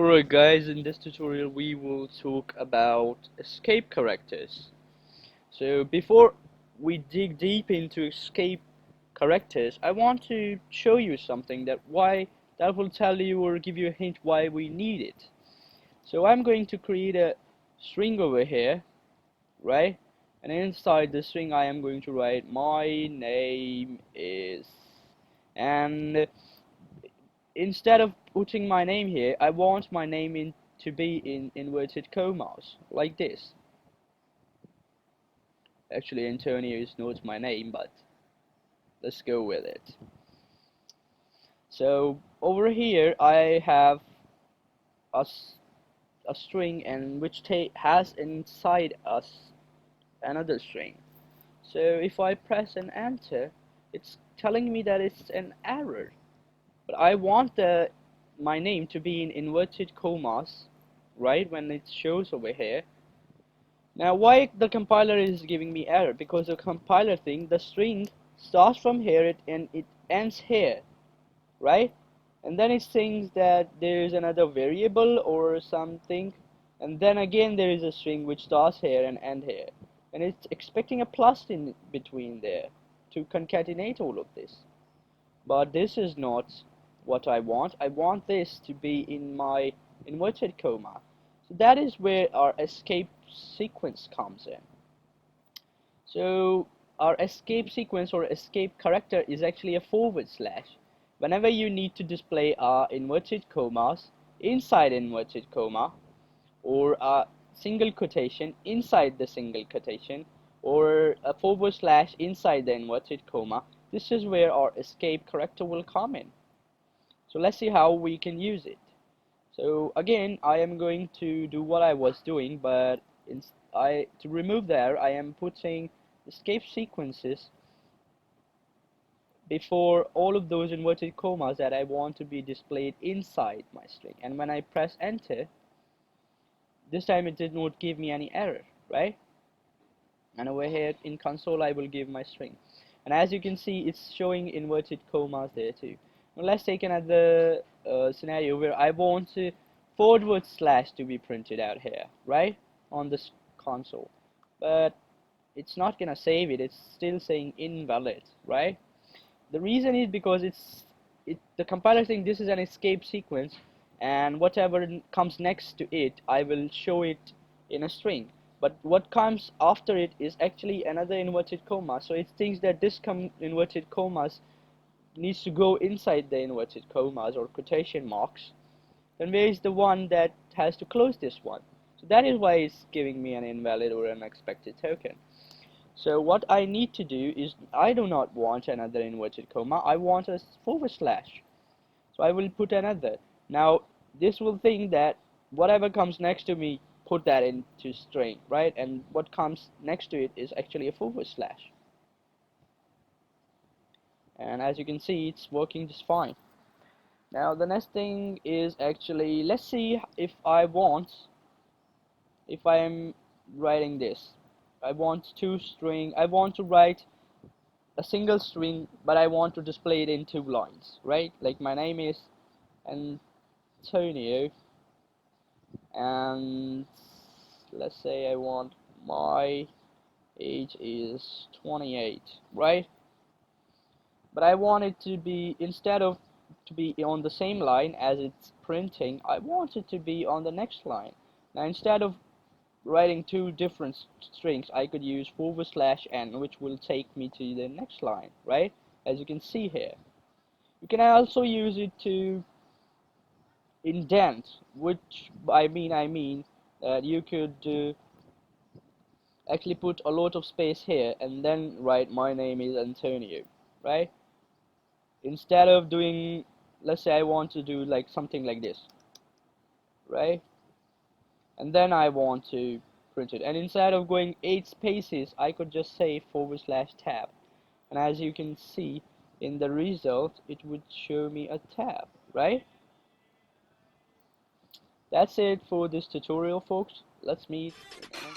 Alright guys, in this tutorial we will talk about escape characters. So before we dig deep into escape characters, I want to show you something that will tell you or give you a hint why we need it. So I'm going to create a string over here, right? And inside the string I am going to write my name is, and instead of putting my name here, I want my name to be in inverted commas, like this. Actually, Antonio is not my name, but let's go with it. So over here, I have a string, and which has inside us another string. So if I press an enter, it's telling me that it's an error. But I want my name to be in inverted commas, right, when it shows over here. Now why the compiler is giving me error? Because the compiler thing, the string starts from here and it ends here, right? And then it thinks that there is another variable or something, and then again there is a string which starts here and ends here, and it's expecting a plus in between there to concatenate all of this. But this is not what I want. I want this to be in my inverted comma. So that is where our escape sequence comes in. So our escape sequence or escape character is actually a forward slash. Whenever you need to display inverted commas inside inverted comma, or a single quotation inside the single quotation, or a forward slash inside the inverted comma, this is where our escape character will come in. So let's see how we can use it. So again, I am going to do what I was doing, but to remove the error, I am putting escape sequences before all of those inverted commas that I want to be displayed inside my string. And when I press enter, this time it did not give me any error, right? And over here in console I will give my string, and as you can see it's showing inverted commas there too. Now let's take another scenario where I want forward slash to be printed out here, right, on this console, but it's not gonna save it. It's still saying invalid, right? The reason is because the compiler saying this is an escape sequence, and whatever comes next to it I will show it in a string, but what comes after it is actually another inverted comma, so it thinks that this inverted commas needs to go inside the inverted commas or quotation marks. Then where is the one that has to close this one? So that is why it's giving me an invalid or unexpected token. So what I need to do is, I do not want another inverted comma, I want a forward slash. So I will put another. Now this will think that whatever comes next to me, put that into string, right? And what comes next to it is actually a forward slash. And as you can see, it's working just fine. Now the next thing is actually, let's see if I am writing this. I want to write a single string, but I want to display it in 2 lines, right? Like my name is Antonio, and let's say I want my age is 28, right? But I want it to be, instead of to be on the same line as it's printing, I want it to be on the next line. Now instead of writing 2 different strings, I could use forward slash n, which will take me to the next line, right? As you can see here. You can also use it to indent, which I mean that you could actually put a lot of space here and then write my name is Antonio, right? Instead of doing, let's say I want to do like something like this, right? And then I want to print it, and instead of going 8 spaces I could just say forward slash tab, and as you can see in the result it would show me a tab, right? That's it for this tutorial, folks. Let's meet in